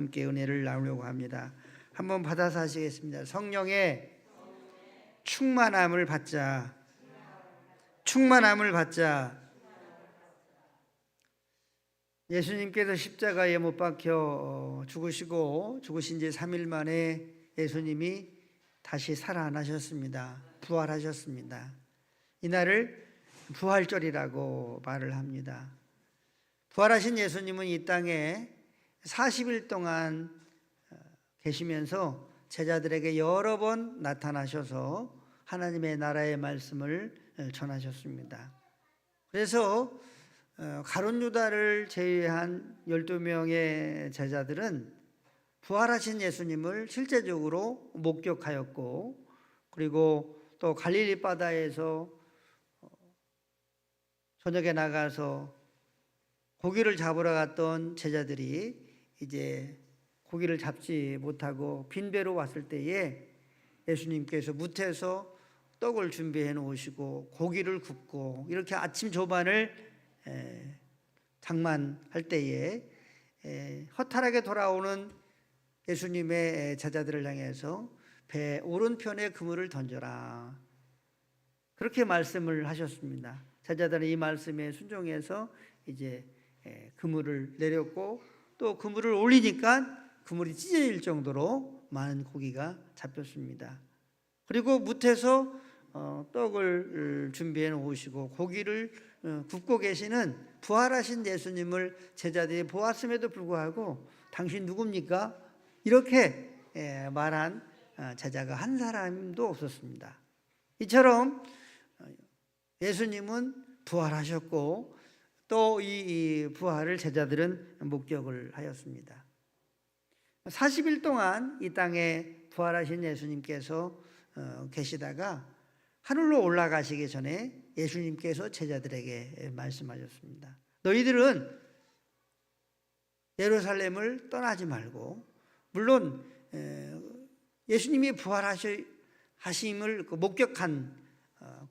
함께 은혜를 나누려고 합니다. 한번 받아서 하시겠습니다. 성령의 충만함을 받자. 충만함을 받자. 예수님께서 십자가에 못 박혀 죽으시고 죽으신 지 3일 만에 예수님이 다시 살아나셨습니다. 부활하셨습니다. 이날을 부활절이라고 말을 합니다. 부활하신 예수님은 이 땅에 40일 동안 계시면서 제자들에게 여러 번 나타나셔서 하나님의 나라의 말씀을 전하셨습니다. 그래서 가룟 유다를 제외한 12명의 제자들은 부활하신 예수님을 실제적으로 목격하였고, 그리고 또 갈릴리 바다에서 저녁에 나가서 고기를 잡으러 갔던 제자들이 이제 고기를 잡지 못하고 빈배로 왔을 때에 예수님께서 무태에서 떡을 준비해 놓으시고 고기를 굽고 이렇게 아침 조반을 장만할 때에 허탈하게 돌아오는 예수님의 제자들을 향해서 배 오른편에 그물을 던져라, 그렇게 말씀을 하셨습니다. 제자들은 이 말씀에 순종해서 이제 그물을 내렸고, 또 그물을 올리니까 그물이 찢어질 정도로 많은 고기가 잡혔습니다. 그리고 무태에서 떡을 준비해 놓으시고 고기를 굽고 계시는 부활하신 예수님을 제자들이 보았음에도 불구하고 당신 누굽니까? 이렇게 말한 제자가 한 사람도 없었습니다. 이처럼 예수님은 부활하셨고 또 이 부활을 제자들은 목격을 하였습니다. 40일 동안 이 땅에 부활하신 예수님께서 계시다가 하늘로 올라가시기 전에 예수님께서 제자들에게 말씀하셨습니다. 너희들은 예루살렘을 떠나지 말고, 물론 예수님이 부활하심을 목격한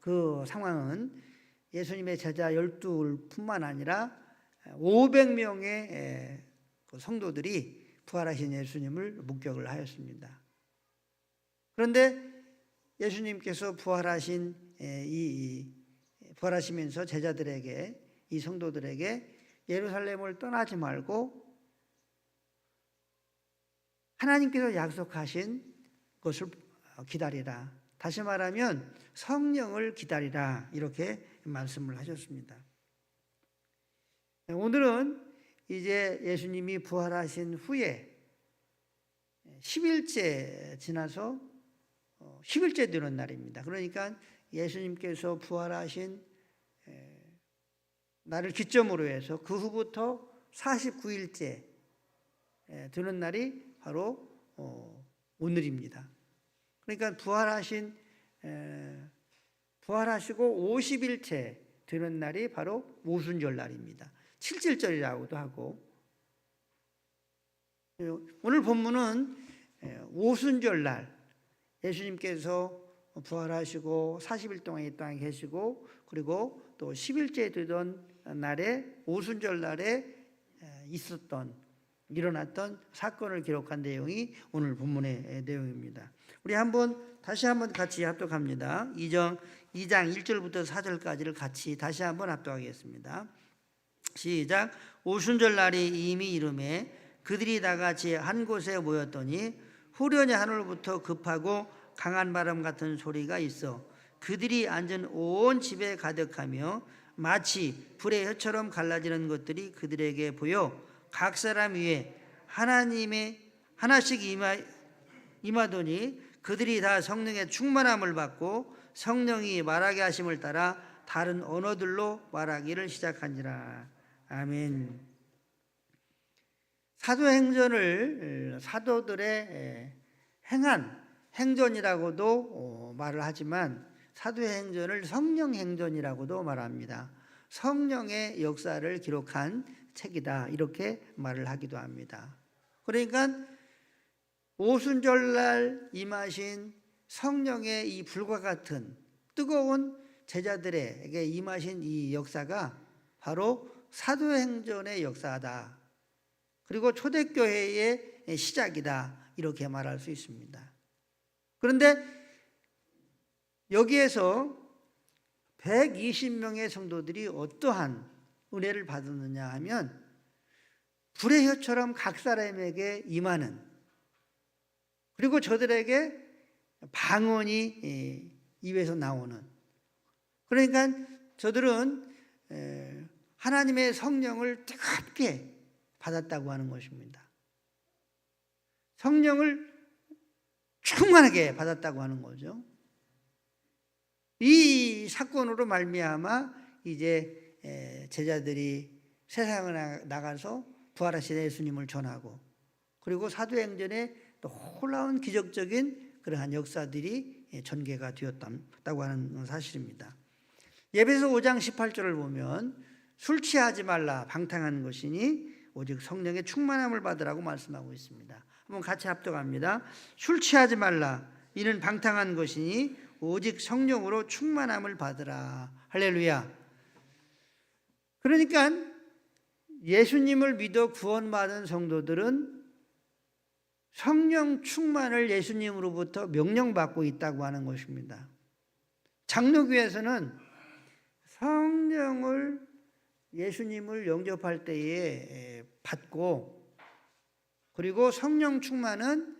그 상황은 예수님의 제자 12뿐만 아니라 500명의 성도들이 부활하신 예수님을 목격을 하였습니다. 그런데 예수님께서 부활하시면서 제자들에게, 이 성도들에게 예루살렘을 떠나지 말고 하나님께서 약속하신 것을 기다리라. 다시 말하면 성령을 기다리라, 이렇게 말씀을 하셨습니다. 오늘은 이제 예수님이 부활하신 후에 10일째 지나서 10일째 되는 날입니다. 그러니까 예수님께서 부활하신 날을 기점으로 해서 그 후부터 49일째 되는 날이 바로 오늘입니다. 그러니까 부활하시고 50일째 되는 날이 바로 오순절 날입니다. 칠칠절이라고도 하고, 오늘 본문은 오순절 날 예수님께서 부활하시고 40일 동안 이 땅에 계시고, 그리고 또 10일째 되던 날에 오순절 날에 일어났던 사건을 기록한 내용이 오늘 본문의 내용입니다. 우리 다시 한번 같이 합독합니다. 2장 1절부터 4절까지를 같이 다시 한번 합독하겠습니다. 시작. 오순절 날이 이미 이르매 그들이 다같이 한 곳에 모였더니 후련히 하늘로부터 급하고 강한 바람 같은 소리가 있어 그들이 앉은 온 집에 가득하며 마치 불의 혀처럼 갈라지는 것들이 그들에게 보여 각 사람 위에 하나씩 임하더니 그들이 다 성령의 충만함을 받고 성령이 말하게 하심을 따라 다른 언어들로 말하기를 시작한지라. 아멘. 사도행전을 사도들의 행한 행전이라고도 말을 하지만 사도행전을 성령행전이라고도 말합니다. 성령의 역사를 기록한 책이다, 이렇게 말을 하기도 합니다. 그러니까 오순절날 임하신 성령의 이 불과 같은 뜨거운 제자들에게 임하신 이 역사가 바로 사도행전의 역사다. 그리고 초대교회의 시작이다, 이렇게 말할 수 있습니다. 그런데 여기에서 120명의 성도들이 어떠한 은혜를 받았느냐 하면, 불의 혀처럼 각 사람에게 임하는, 그리고 저들에게 방언이 입에서 나오는, 그러니까 저들은 하나님의 성령을 뜨겁게 받았다고 하는 것입니다. 성령을 충만하게 받았다고 하는 거죠. 이 사건으로 말미암아 이제 제자들이 세상에 나가서 부활하신 예수님을 전하고, 그리고 사도행전에 놀라운 기적적인 그러한 역사들이 전개가 되었다고 하는 사실입니다. 에베소 5장 18절을 보면 술 취하지 말라, 방탕한 것이니 오직 성령의 충만함을 받으라고 말씀하고 있습니다. 한번 같이 합독합니다. 술 취하지 말라, 이는 방탕한 것이니 오직 성령으로 충만함을 받으라. 할렐루야. 그러니까 예수님을 믿어 구원받은 성도들은 성령 충만을 예수님으로부터 명령받고 있다고 하는 것입니다. 장로교에서는 성령을 예수님을 영접할 때에 받고, 그리고 성령 충만은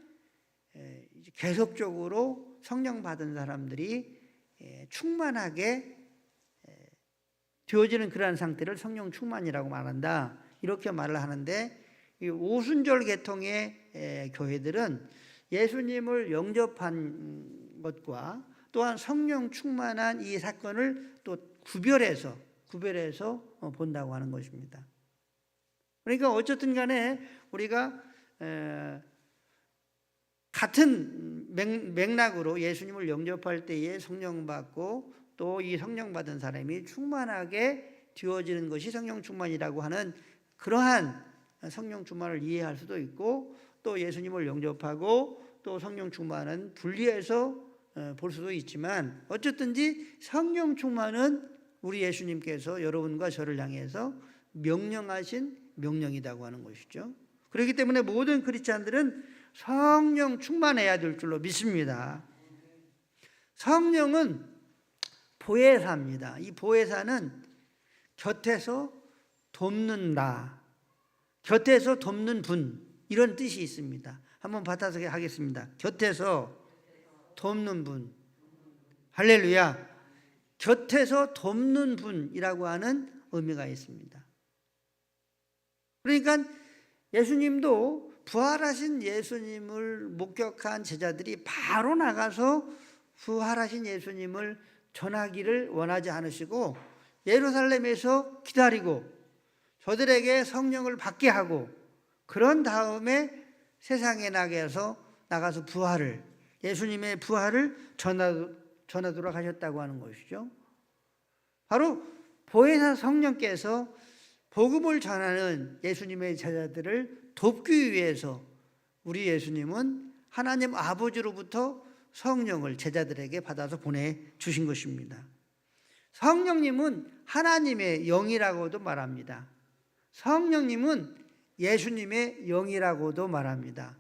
계속적으로 성령 받은 사람들이 충만하게 되어지는 그러한 상태를 성령 충만이라고 말한다, 이렇게 말을 하는데, 이 오순절 계통의 교회들은 예수님을 영접한 것과 또한 성령 충만한 이 사건을 또 구별해서 본다고 하는 것입니다. 그러니까 어쨌든 간에 우리가 같은 맥락으로 예수님을 영접할 때에 성령 받고, 또 이 성령 받은 사람이 충만하게 되어지는 것이 성령 충만이라고 하는 그러한 성령 충만을 이해할 수도 있고, 또 예수님을 영접하고 또 성령 충만은 분리해서 볼 수도 있지만, 어쨌든지 성령 충만은 우리 예수님께서 여러분과 저를 향해서 명령하신 명령이라고 하는 것이죠. 그렇기 때문에 모든 크리스찬들은 성령 충만해야 될 줄로 믿습니다. 성령은 보혜사입니다. 이 보혜사는 곁에서 돕는다, 곁에서 돕는 분, 이런 뜻이 있습니다. 한번 받아서 하겠습니다. 곁에서 돕는 분. 할렐루야. 곁에서 돕는 분이라고 하는 의미가 있습니다. 그러니까 예수님도 부활하신 예수님을 목격한 제자들이 바로 나가서 부활하신 예수님을 전하기를 원하지 않으시고, 예루살렘에서 기다리고 저들에게 성령을 받게 하고, 그런 다음에 세상에 나가서 부활을, 예수님의 부활을 전하도록 하셨다고 하는 것이죠. 바로 보혜사 성령께서 복음을 전하는 예수님의 제자들을 돕기 위해서 우리 예수님은 하나님 아버지로부터 성령을 제자들에게 받아서 보내주신 것입니다. 성령님은 하나님의 영이라고도 말합니다. 성령님은 예수님의 영이라고도 말합니다.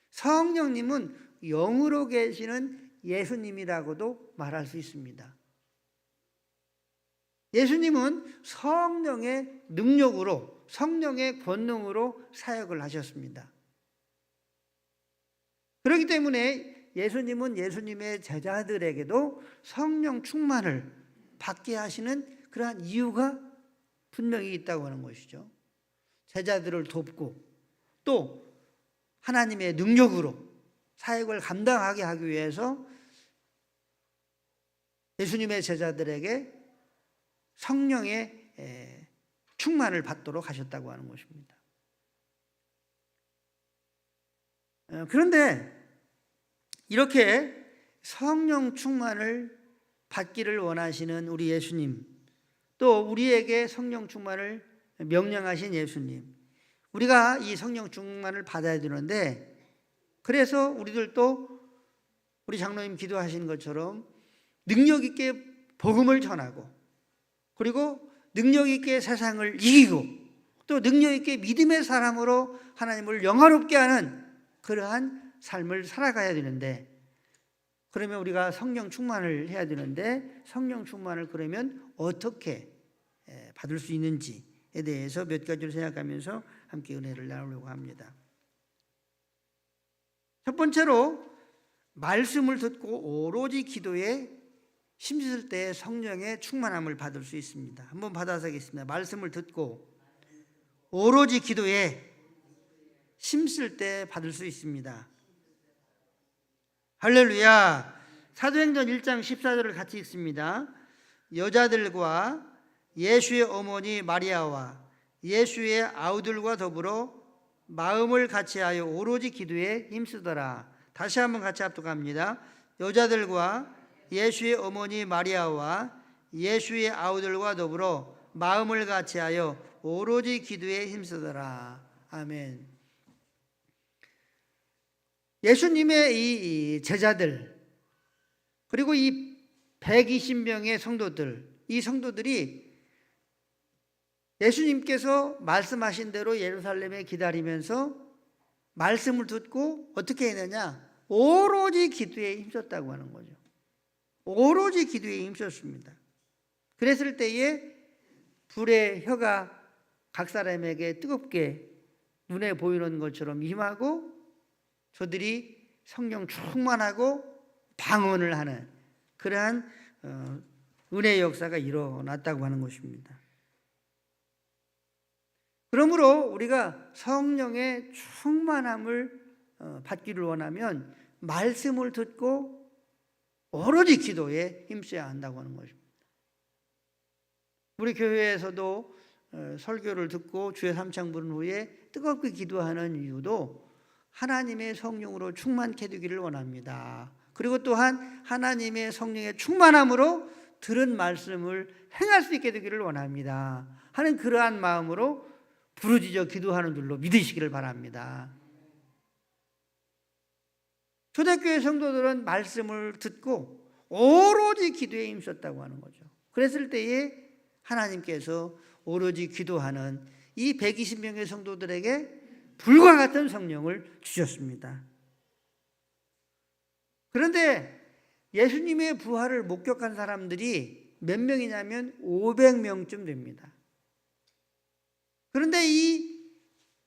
성령님은 영으로 계시는 예수님이라고도 말할 수 있습니다. 예수님은 성령의 능력으로, 성령의 권능으로 사역을 하셨습니다. 그렇기 때문에 예수님은 예수님의 제자들에게도 성령 충만을 받게 하시는 그러한 이유가 분명히 있다고 하는 것이죠. 제자들을 돕고 또 하나님의 능력으로 사역을 감당하게 하기 위해서 예수님의 제자들에게 성령의 충만을 받도록 하셨다고 하는 것입니다. 그런데 이렇게 성령 충만을 받기를 원하시는 우리 예수님, 또 우리에게 성령 충만을 명령하신 예수님, 우리가 이 성령 충만을 받아야 되는데, 그래서 우리들도 우리 장로님 기도하신 것처럼 능력 있게 복음을 전하고, 그리고 능력 있게 세상을 이기고 또 능력 있게 믿음의 사람으로 하나님을 영화롭게 하는 그러한 삶을 살아가야 되는데, 그러면 우리가 성령 충만을 해야 되는데, 성령 충만을 그러면 어떻게 받을 수 있는지에 대해서 몇 가지를 생각하면서 함께 은혜를 나누려고 합니다. 첫 번째로, 말씀을 듣고 오로지 기도에 힘쓸 때 성령의 충만함을 받을 수 있습니다. 한번 받아서 하겠습니다. 말씀을 듣고 오로지 기도에 힘쓸 때 받을 수 있습니다. 할렐루야. 사도행전 1장 14절을 같이 읽습니다. 여자들과 예수의 어머니 마리아와 예수의 아우들과 더불어 마음을 같이하여 오로지 기도에 힘쓰더라. 다시 한번 같이 합독합니다. 여자들과 예수의 어머니 마리아와 예수의 아우들과 더불어 마음을 같이하여 오로지 기도에 힘쓰더라. 아멘. 예수님의 이 제자들, 그리고 이 120명의 성도들, 이 성도들이 예수님께서 말씀하신 대로 예루살렘에 기다리면서 말씀을 듣고 어떻게 했느냐? 오로지 기도에 힘썼다고 하는 거죠. 오로지 기도에 힘썼습니다. 그랬을 때에 불의 혀가 각 사람에게 뜨겁게 눈에 보이는 것처럼 임하고 저들이 성령 충만하고 방언을 하는 그러한 은혜의 역사가 일어났다고 하는 것입니다. 그러므로 우리가 성령의 충만함을 받기를 원하면 말씀을 듣고 오로지 기도에 힘써야 한다고 하는 것입니다. 우리 교회에서도 설교를 듣고 주의 삼창 부른 후에 뜨겁게 기도하는 이유도 하나님의 성령으로 충만케 되기를 원합니다. 그리고 또한 하나님의 성령의 충만함으로 들은 말씀을 행할 수 있게 되기를 원합니다 하는 그러한 마음으로 부르짖어 기도하는 줄로 믿으시기를 바랍니다. 초대교회 성도들은 말씀을 듣고 오로지 기도에 힘썼다고 하는 거죠. 그랬을 때에 하나님께서 오로지 기도하는 이 120명의 성도들에게 불과 같은 성령을 주셨습니다. 그런데 예수님의 부활을 목격한 사람들이 몇 명이냐면 500명쯤 됩니다. 그런데 이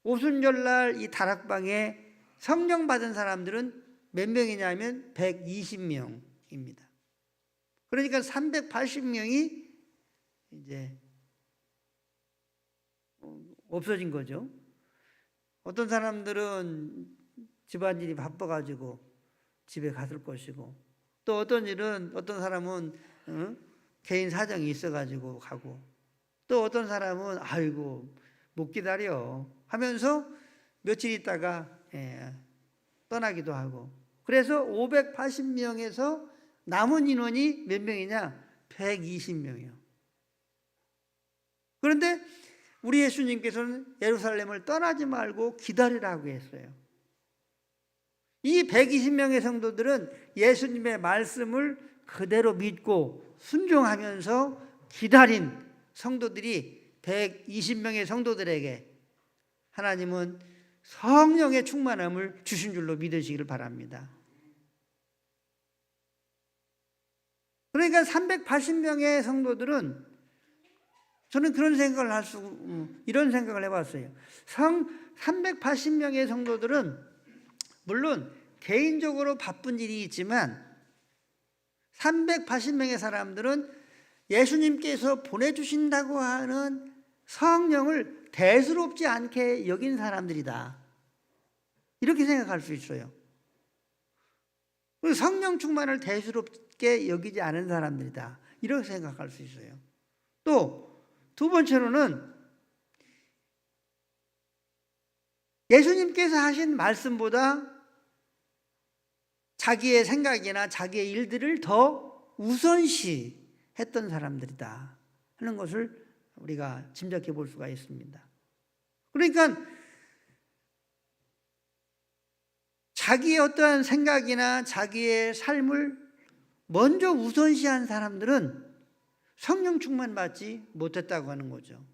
오순절날 이 다락방에 성령 받은 사람들은 몇 명이냐면 120명입니다. 그러니까 380명이 이제 없어진 거죠. 어떤 사람들은 집안일이 바빠가지고 집에 갔을 것이고, 또 어떤 사람은 개인 사정이 있어가지고 가고, 또 어떤 사람은 아이고 못 기다려 하면서 며칠 있다가 떠나기도 하고, 그래서 580명에서 남은 인원이 몇 명이냐? 120명이요. 그런데 우리 예수님께서는 예루살렘을 떠나지 말고 기다리라고 했어요. 이 120명의 성도들은 예수님의 말씀을 그대로 믿고 순종하면서 기다린 성도들이 120명의 성도들에게 하나님은 성령의 충만함을 주신 줄로 믿으시기를 바랍니다. 그러니까 380명의 성도들은, 저는 그런 생각을 이런 생각을 해봤어요. 380명의 성도들은 물론 개인적으로 바쁜 일이 있지만 380명의 사람들은 예수님께서 보내주신다고 하는 성령을 대수롭지 않게 여긴 사람들이다, 이렇게 생각할 수 있어요. 성령 충만을 대수롭게 여기지 않은 사람들이다, 이렇게 생각할 수 있어요. 또 두 번째로는 예수님께서 하신 말씀보다 자기의 생각이나 자기의 일들을 더 우선시했던 사람들이다 하는 것을 우리가 짐작해 볼 수가 있습니다. 그러니까 자기의 어떠한 생각이나 자기의 삶을 먼저 우선시한 사람들은 성령 충만 받지 못했다고 하는 거죠.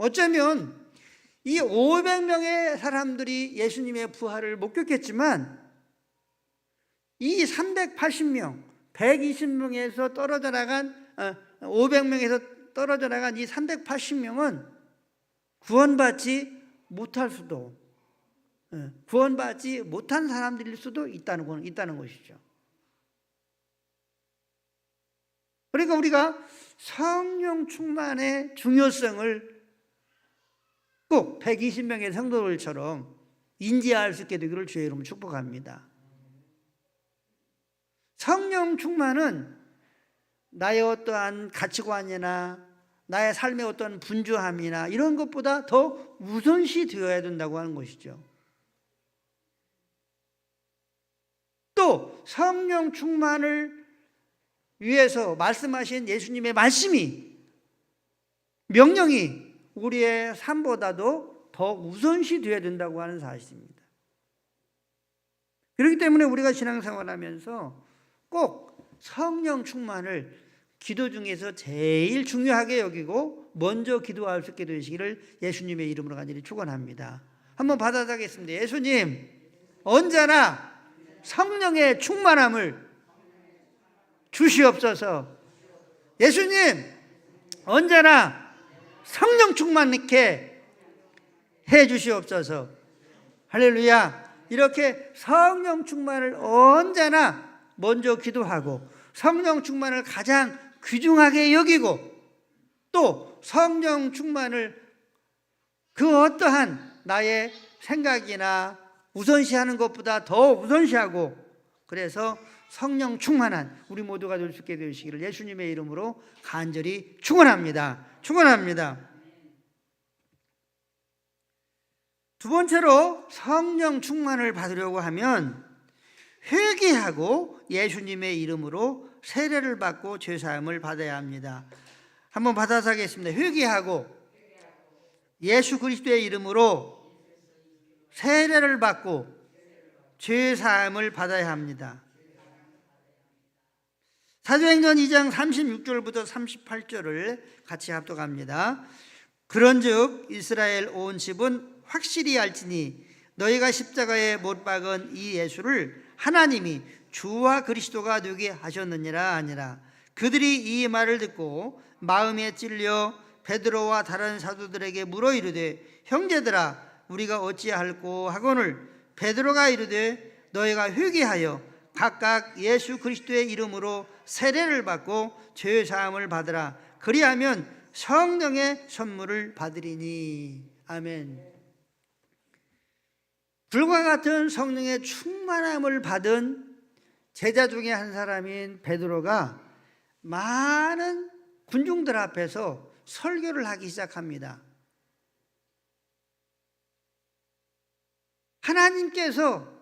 어쩌면 이 500명의 사람들이 예수님의 부활을 목격했지만 이 380명, 120명에서 떨어져 나간 500명에서 떨어져 나간 이 380명은 구원받지 못할 수도, 구원받지 못한 사람들일 수도 있다는 것이죠. 그러니까 우리가 성령 충만의 중요성을 꼭 120명의 성도들처럼 인지할 수 있게 되기를 주의 이름으로 축복합니다. 성령 충만은 나의 어떠한 가치관이나 나의 삶의 어떤 분주함이나 이런 것보다 더 우선시 되어야 된다고 하는 것이죠. 또 성령 충만을 위해서 말씀하신 예수님의 말씀이, 명령이 우리의 삶보다도 더 우선시 되어야 된다고 하는 사실입니다. 그렇기 때문에 우리가 신앙생활하면서 꼭 성령 충만을 기도 중에서 제일 중요하게 여기고 먼저 기도할 수 있게 되시기를 예수님의 이름으로 간절히 축원합니다. 한번 받아가겠습니다. 예수님, 언제나 성령의 충만함을 주시옵소서. 예수님, 언제나 성령 충만케 해 주시옵소서. 할렐루야. 이렇게 성령 충만을 언제나 먼저 기도하고 성령 충만을 가장 귀중하게 여기고 또 성령 충만을 그 어떠한 나의 생각이나 우선시하는 것보다 더 우선시하고, 그래서 성령 충만한 우리 모두가 될 수 있게 되시기를 예수님의 이름으로 간절히 축원합니다. 축원합니다. 두 번째로 성령 충만을 받으려고 하면 회개하고 예수님의 이름으로 세례를 받고 죄사함을 받아야 합니다. 한번 받아서 하겠습니다. 회개하고 예수 그리스도의 이름으로 세례를 받고 죄사함을 받아야 합니다. 사도행전 2장 36절부터 38절을 같이 합독합니다. 그런즉 이스라엘 온 집은 확실히 알지니 너희가 십자가에 못 박은 이 예수를 하나님이 주와 그리스도가 되게 하셨느니라 하니라. 그들이 이 말을 듣고 마음에 찔려 베드로와 다른 사도들에게 물어 이르되 형제들아 우리가 어찌할꼬 하거늘 베드로가 이르되 너희가 회개하여 각각 예수 그리스도의 이름으로 세례를 받고 죄 사함을 받으라. 그리하면 성령의 선물을 받으리니. 아멘. 불과 같은 성령의 충만함을 받은 제자 중에 한 사람인 베드로가 많은 군중들 앞에서 설교를 하기 시작합니다. 하나님께서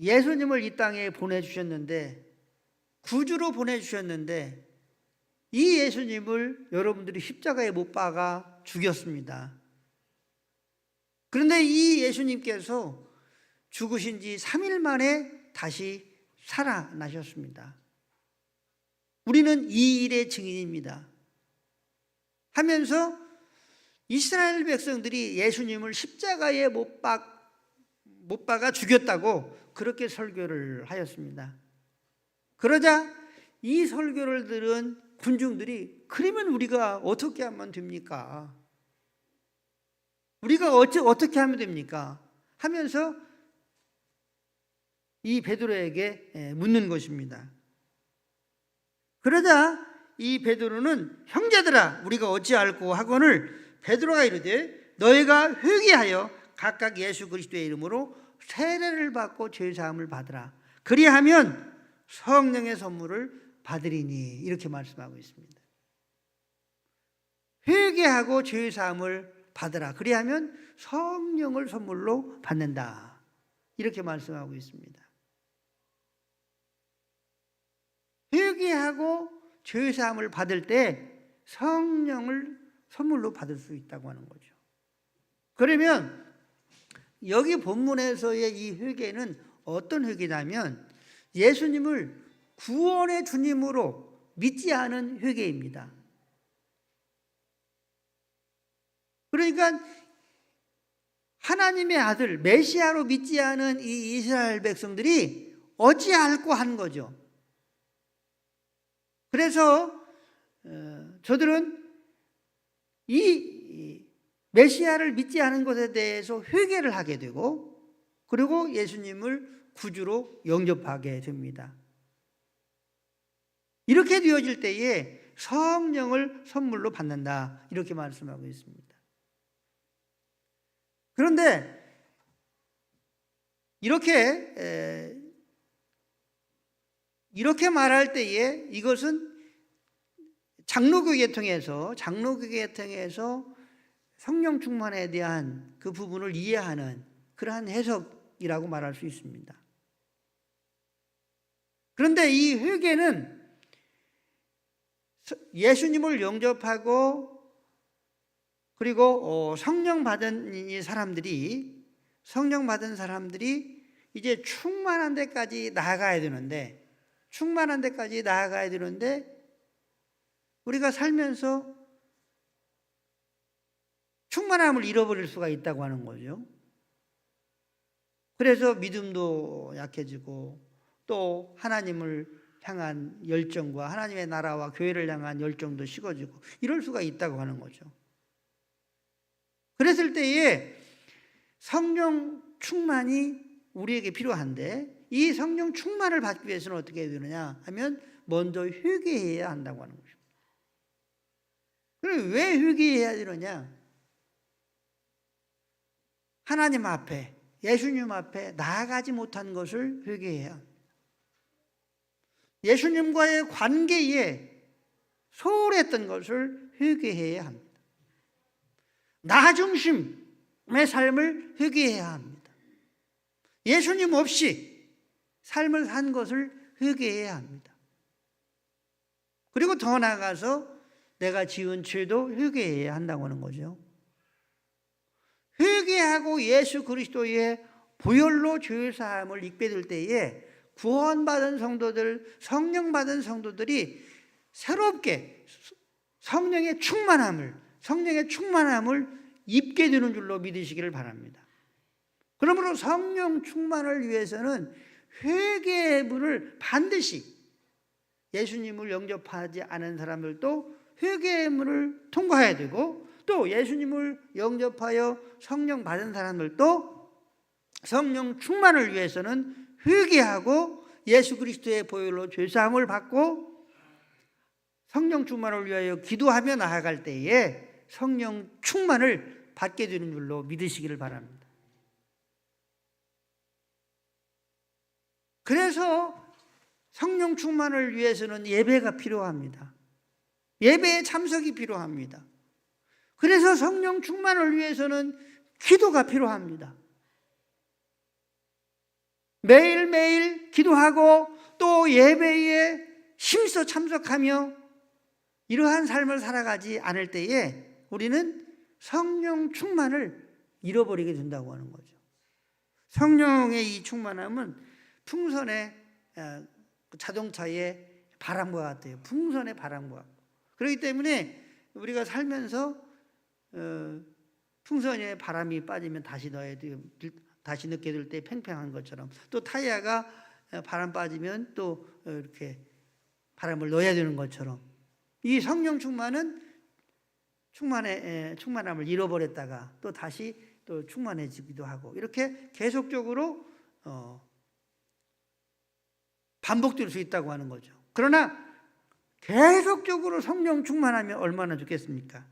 예수님을 이 땅에 보내주셨는데, 구주로 보내주셨는데 이 예수님을 여러분들이 십자가에 못 박아 죽였습니다. 그런데 이 예수님께서 죽으신 지 3일 만에 다시 살아나셨습니다. 우리는 이 일의 증인입니다 하면서 이스라엘 백성들이 예수님을 십자가에 못 박아 죽였다고 그렇게 설교를 하였습니다. 그러자 이 설교를 들은 군중들이 그러면 우리가 어떻게 하면 됩니까? 우리가 어떻게 하면 됩니까? 하면서 이 베드로에게 묻는 것입니다. 그러자 이 베드로는 형제들아 우리가 어찌할꼬 하거늘 베드로가 이르되 너희가 회개하여 각각 예수 그리스도의 이름으로 세례를 받고 죄사함을 받으라. 그리하면 성령의 선물을 받으리니. 이렇게 말씀하고 있습니다. 회개하고 죄사함을 받으라. 그리하면 성령을 선물로 받는다. 이렇게 말씀하고 있습니다. 회개하고 죄사함을 받을 때 성령을 선물로 받을 수 있다고 하는 거죠. 그러면 여기 본문에서의 이 회개는 어떤 회개냐면 예수님을 구원의 주님으로 믿지 않은 회개입니다. 그러니까 하나님의 아들 메시아로 믿지 않은 이 이스라엘 백성들이 어찌할꼬 한 거죠. 그래서 저들은 이 메시아를 믿지 않은 것에 대해서 회개를 하게 되고, 그리고 예수님을 구주로 영접하게 됩니다. 이렇게 되어질 때에 성령을 선물로 받는다, 이렇게 말씀하고 있습니다. 그런데 이렇게 말할 때에 이것은 장로교 계통에서 성령 충만에 대한 그 부분을 이해하는 그러한 해석이라고 말할 수 있습니다. 그런데 이 회개는 예수님을 영접하고 그리고 성령 받은 사람들이 이제 충만한 데까지 나아가야 되는데 우리가 살면서 충만함을 잃어버릴 수가 있다고 하는 거죠. 그래서 믿음도 약해지고 또 하나님을 향한 열정과 하나님의 나라와 교회를 향한 열정도 식어지고 이럴 수가 있다고 하는 거죠. 그랬을 때에 성령 충만이 우리에게 필요한데, 이 성령 충만을 받기 위해서는 어떻게 해야 되느냐 하면 먼저 회개해야 한다고 하는 거죠. 그럼 왜 회개해야 되느냐? 하나님 앞에, 예수님 앞에 나아가지 못한 것을 회개해야 합니다. 예수님과의 관계에 소홀했던 것을 회개해야 합니다. 나 중심의 삶을 회개해야 합니다. 예수님 없이 삶을 산 것을 회개해야 합니다. 그리고 더 나아가서 내가 지은 죄도 회개해야 한다고 하는 거죠. 회개하고 예수 그리스도의 보혈로 죄 사함을 입게 될 때에 구원받은 성도들, 성령 받은 성도들이 새롭게 성령의 충만함을 입게 되는 줄로 믿으시기를 바랍니다. 그러므로 성령 충만을 위해서는 회개의 문을 반드시, 예수님을 영접하지 않은 사람들도 회개의 문을 통과해야 되고, 또 예수님을 영접하여 성령 받은 사람들도 성령 충만을 위해서는 회개하고 예수 그리스도의 보혈로 죄사함을 받고 성령 충만을 위하여 기도하며 나아갈 때에 성령 충만을 받게 되는 줄로 믿으시기를 바랍니다. 그래서 성령 충만을 위해서는 예배가 필요합니다. 예배에 참석이 필요합니다. 그래서 성령 충만을 위해서는 기도가 필요합니다. 매일매일 기도하고 또 예배에 힘써 참석하며 이러한 삶을 살아가지 않을 때에 우리는 성령 충만을 잃어버리게 된다고 하는 거죠. 성령의 이 충만함은 풍선의 자동차의 바람과 같아요. 풍선의 바람과 같고. 그렇기 때문에 우리가 살면서 풍선에 바람이 빠지면 다시 넣게 될 때 팽팽한 것처럼, 또 타이어가 바람 빠지면 또 이렇게 바람을 넣어야 되는 것처럼, 이 성령 충만함을 잃어버렸다가 또 다시 또 충만해지기도 하고, 이렇게 계속적으로 반복될 수 있다고 하는 거죠. 그러나 계속적으로 성령 충만하면 얼마나 좋겠습니까?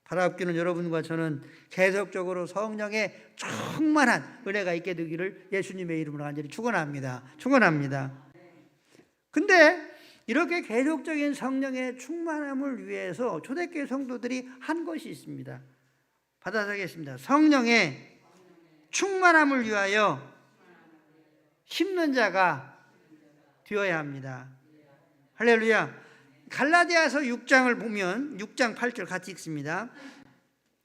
바라옵기는 여러분과 저는 계속적으로 성령의 충만한 은혜가 있게 되기를 예수님의 이름으로 간절히 축원합니다. 근데 이렇게 계속적인 성령의 충만함을 위해서 초대교회 성도들이 한 것이 있습니다. 받아서겠습니다. 성령의 충만함을 위하여 심는 자가 되어야 합니다. 할렐루야. 갈라디아서 6장을 보면 6장 8절 같이 읽습니다.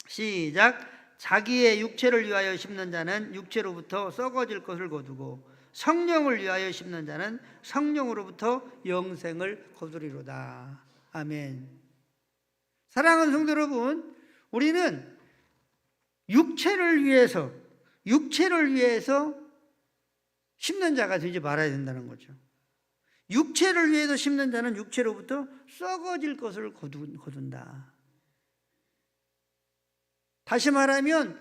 시작. 자기의 육체를 위하여 심는 자는 육체로부터 썩어질 것을 거두고 성령을 위하여 심는 자는 성령으로부터 영생을 거두리로다. 아멘. 사랑하는 성도 여러분, 우리는 육체를 위해서 심는 자가 되지 말아야 된다는 거죠. 육체를 위해서 심는 자는 육체로부터 썩어질 것을 거둔다. 다시 말하면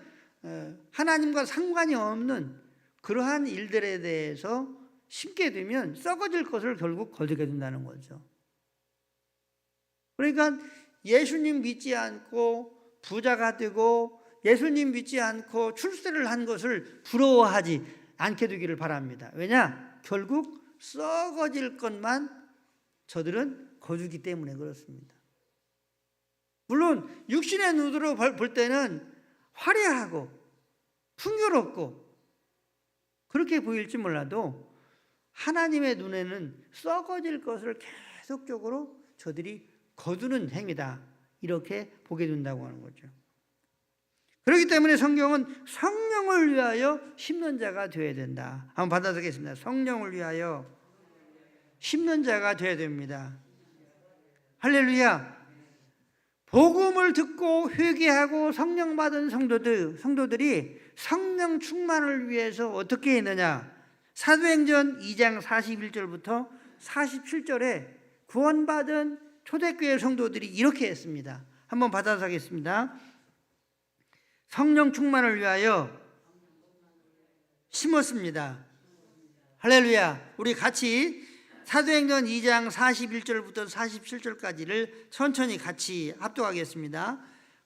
하나님과 상관이 없는 그러한 일들에 대해서 심게 되면 썩어질 것을 결국 거두게 된다는 거죠. 그러니까 예수님 믿지 않고 부자가 되고 예수님 믿지 않고 출세를 한 것을 부러워하지 않게 되기를 바랍니다. 왜냐? 결국 썩어질 것만 저들은 거두기 때문에 그렇습니다. 물론 육신의 눈으로 볼 때는 화려하고 풍요롭고 그렇게 보일지 몰라도 하나님의 눈에는 썩어질 것을 계속적으로 저들이 거두는 행위다, 이렇게 보게 된다고 하는 거죠. 그렇기 때문에 성경은 성령을 위하여 심는 자가 되어야 된다. 한번 받아보겠습니다. 성령을 위하여 심는 자가 되어야 됩니다. 할렐루야. 복음을 듣고 회개하고 성령 받은 성도들이 성령 충만을 위해서 어떻게 했느냐? 사도행전 2장 41절부터 47절에 구원받은 초대교회 성도들이 이렇게 했습니다. 한번 받아서 하겠습니다. 성령 충만을 위하여 심었습니다. 할렐루야. 우리 같이 사도행전 2장 41절부터 47절까지를 천천히 같이 합독하겠습니다.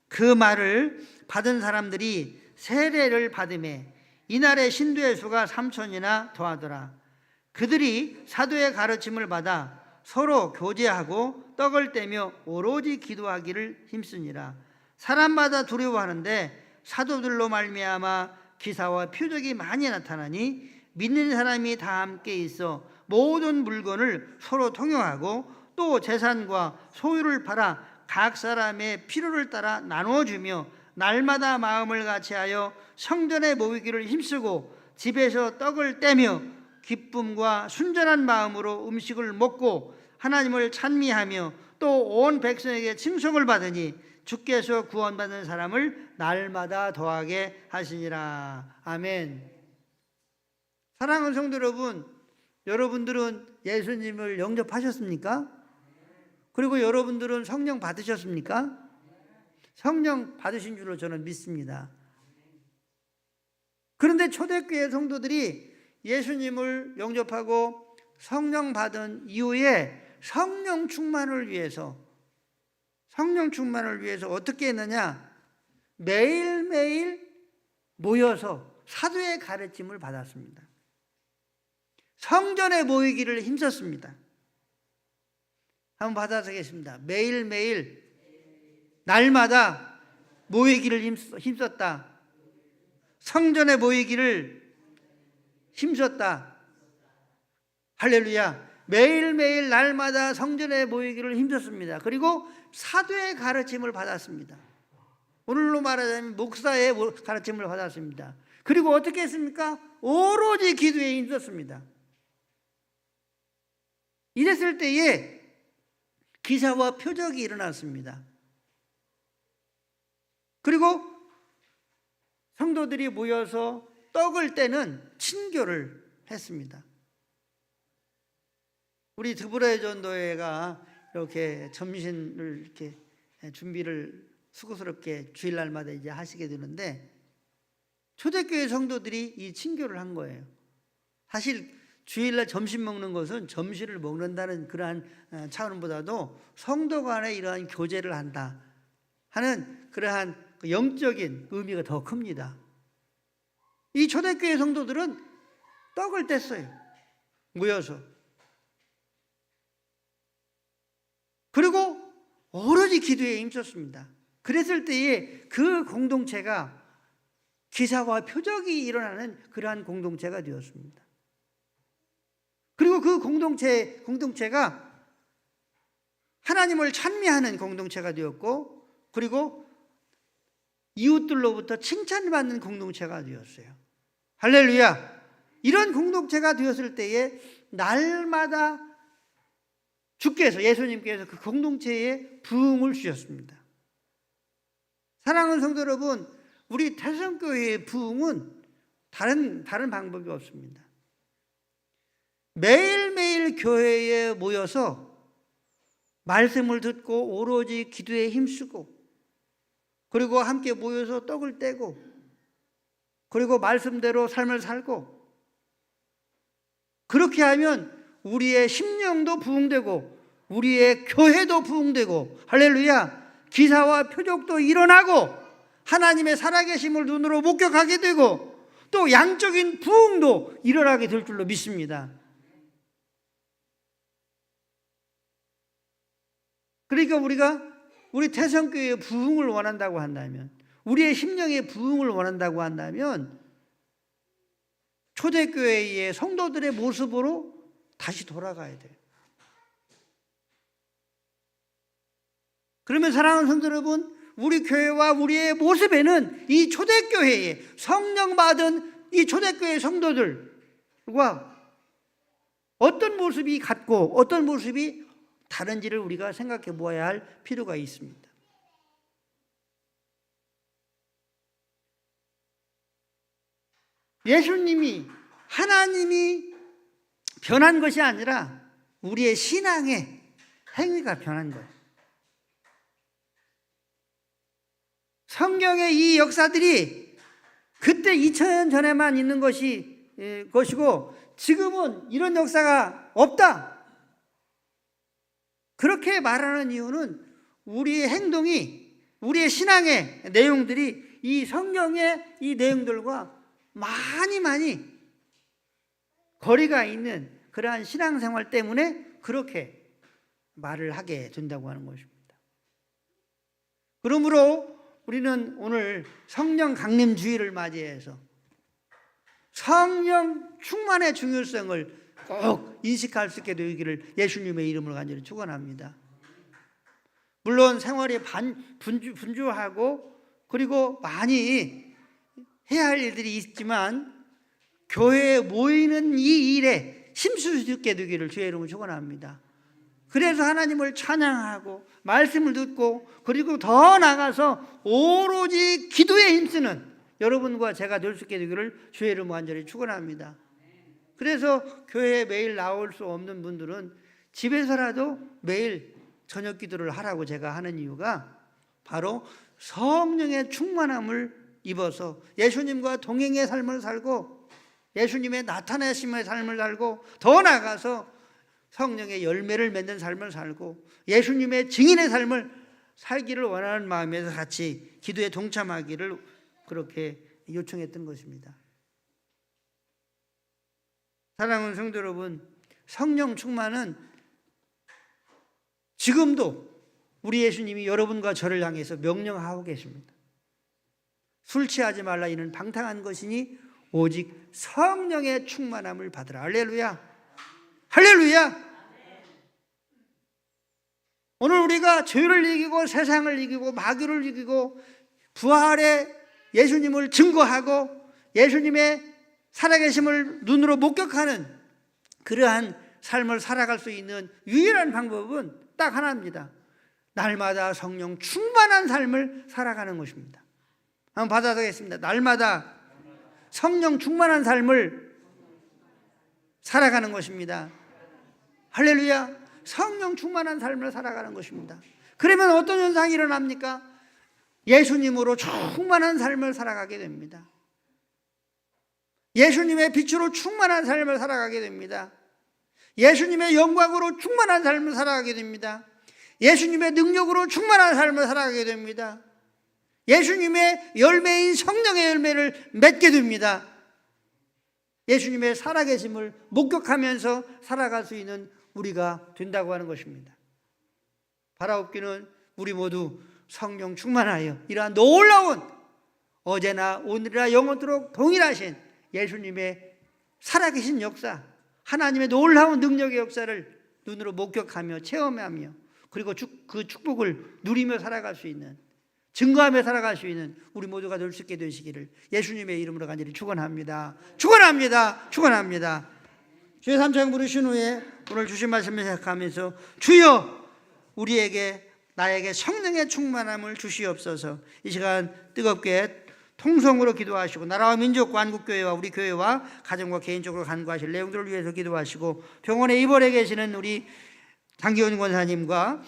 그 말을 받은 사람들이 세례를 받음에 이날의 신도의 수가 3,000이나 더하더라. 그들이 사도의 가르침을 받아 서로 교제하고 떡을 떼며 오로지 기도하기를 힘쓰니라. 사람마다 두려워하는데 사도들로 말미암아 기사와 표적이 많이 나타나니 믿는 사람이 다 함께 있어 모든 물건을 서로 통용하고 또 재산과 소유를 팔아 각 사람의 필요를 따라 나누어주며 날마다 마음을 같이하여 성전에 모이기를 힘쓰고 집에서 떡을 떼며 기쁨과 순전한 마음으로 음식을 먹고 하나님을 찬미하며 또 온 백성에게 칭송을 받으니 주께서 구원받는 사람을 날마다 더하게 하시니라. 아멘. 사랑하는 성도 여러분, 여러분들은 예수님을 영접하셨습니까? 그리고 여러분들은 성령 받으셨습니까? 성령 받으신 줄로 저는 믿습니다. 그런데 초대교회 성도들이 예수님을 영접하고 성령 받은 이후에 성령 충만을 위해서 어떻게 했느냐? 매일매일 모여서 사도의 가르침을 받았습니다. 성전에 모이기를 힘썼습니다. 한번 받아서겠습니다. 매일매일 날마다 모이기를 힘썼다. 성전에 모이기를 힘썼다. 할렐루야. 매일매일 날마다 성전에 모이기를 힘썼습니다. 그리고 사도의 가르침을 받았습니다. 오늘로 말하자면 목사의 가르침을 받았습니다. 그리고 어떻게 했습니까? 오로지 기도에 힘썼습니다. 이랬을 때에 기사와 표적이 일어났습니다. 그리고 성도들이 모여서 떡을 떼는 친교를 했습니다. 우리 드브라의 전도회가 이렇게 점심을 이렇게 준비를 수고스럽게 주일날마다 이제 하시게 되는데 초대교회 성도들이 이 친교를 한 거예요. 사실 주일날 점심 먹는 것은 점심을 먹는다는 그러한 차원보다도 성도 간에 이러한 교제를 한다 하는 그러한 영적인 의미가 더 큽니다. 이 초대교회 성도들은 떡을 뗐어요. 모여서. 그리고 오로지 기도에 힘썼습니다. 그랬을 때에 그 공동체가 기사와 표적이 일어나는 그러한 공동체가 되었습니다. 그리고 그 공동체가 하나님을 찬미하는 공동체가 되었고, 그리고 이웃들로부터 칭찬받는 공동체가 되었어요. 할렐루야. 이런 공동체가 되었을 때에 날마다 주께서, 예수님께서 그 공동체에 부흥을 주셨습니다. 사랑하는 성도 여러분, 우리 태성교회의 부흥은 다른 방법이 없습니다. 매일매일 교회에 모여서 말씀을 듣고 오로지 기도에 힘쓰고, 그리고 함께 모여서 떡을 떼고, 그리고 말씀대로 삶을 살고, 그렇게 하면 우리의 심령도 부흥되고 우리의 교회도 부흥되고, 할렐루야, 기사와 표적도 일어나고 하나님의 살아계심을 눈으로 목격하게 되고 또 양적인 부흥도 일어나게 될 줄로 믿습니다. 그러니까 우리 태성교회의 부흥을 원한다고 한다면, 우리의 심령의 부흥을 원한다고 한다면 초대교회의 성도들의 모습으로 다시 돌아가야 돼요. 그러면 사랑하는 성도 여러분, 우리 교회와 우리의 모습에는 이 초대교회의 성령 받은 이 초대교회 성도들과 어떤 모습이 같고 어떤 모습이 다른지를 우리가 생각해 보아야 할 필요가 있습니다. 예수님이, 하나님이 변한 것이 아니라 우리의 신앙의 행위가 변한 거예요. 성경의 이 역사들이 그때 2000년 전에만 있는 것이고 지금은 이런 역사가 없다, 그렇게 말하는 이유는 우리의 행동이, 우리의 신앙의 내용들이 이 성경의 이 내용들과 많이 거리가 있는 그러한 신앙생활 때문에 그렇게 말을 하게 된다고 하는 것입니다. 그러므로 우리는 오늘 성령 강림 주일을 맞이해서 성령 충만의 중요성을 꼭 인식할 수 있게 되기를 예수님의 이름으로 간절히 축원합니다. 물론 생활이 분주하고 그리고 많이 해야 할 일들이 있지만 교회에 모이는 이 일에 힘쓸 수 있게 되기를 주의 이름으로 축원합니다. 그래서 하나님을 찬양하고 말씀을 듣고 그리고 더 나아가서 오로지 기도에 힘쓰는 여러분과 제가 될 수 있게 되기를 주의 이름으로 간절히 축원합니다. 그래서 교회에 매일 나올 수 없는 분들은 집에서라도 매일 저녁 기도를 하라고 제가 하는 이유가 바로 성령의 충만함을 입어서 예수님과 동행의 삶을 살고 예수님의 나타나심의 삶을 살고 더 나아가서 성령의 열매를 맺는 삶을 살고 예수님의 증인의 삶을 살기를 원하는 마음에서 같이 기도에 동참하기를 그렇게 요청했던 것입니다. 사랑하는 성도 여러분, 성령 충만은 지금도 우리 예수님이 여러분과 저를 향해서 명령하고 계십니다. 술 취하지 말라, 이는 방탕한 것이니 오직 성령의 충만함을 받으라. 할렐루야, 할렐루야. 오늘 우리가 죄를 이기고 세상을 이기고 마귀를 이기고 부활의 예수님을 증거하고 예수님의 살아계심을 눈으로 목격하는 그러한 삶을 살아갈 수 있는 유일한 방법은 딱 하나입니다. 날마다 성령 충만한 삶을 살아가는 것입니다. 한번 받아보겠습니다. 날마다 성령 충만한 삶을 살아가는 것입니다. 할렐루야. 성령 충만한 삶을 살아가는 것입니다. 그러면 어떤 현상이 일어납니까? 예수님으로 충만한 삶을 살아가게 됩니다. 예수님의 빛으로 충만한 삶을 살아가게 됩니다. 예수님의 영광으로 충만한 삶을 살아가게 됩니다. 예수님의 능력으로 충만한 삶을 살아가게 됩니다. 예수님의 열매인 성령의 열매를 맺게 됩니다. 예수님의 살아계심을 목격하면서 살아갈 수 있는 우리가 된다고 하는 것입니다. 바라옵기는 우리 모두 성령 충만하여 이러한 놀라운 어제나 오늘이나 영원토록 동일하신 예수님의 살아계신 역사, 하나님의 놀라운 능력의 역사를 눈으로 목격하며 체험하며 그리고 그 축복을 누리며 살아갈 수 있는, 증거하며 살아갈 수 있는 우리 모두가 될 수 있게 되시기를 예수님의 이름으로 간절히 축원합니다. 축원합니다. 축원합니다. 주의 3장 부르신 후에 오늘 주신 말씀을 생각하면서 주여 우리에게 나에게 성령의 충만함을 주시옵소서. 이 시간 뜨겁게 통성으로 기도하시고 나라와 민족과 한국교회와 우리 교회와 가정과 개인적으로 간구하실 내용들을 위해서 기도하시고 병원에 입원해 계시는 우리 장기훈 권사님과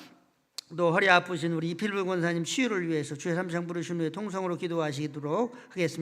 또 허리 아프신 우리 이필부 권사님 치유를 위해서 주의 삼창 부르신 후에 통성으로 기도하시도록 하겠습니다.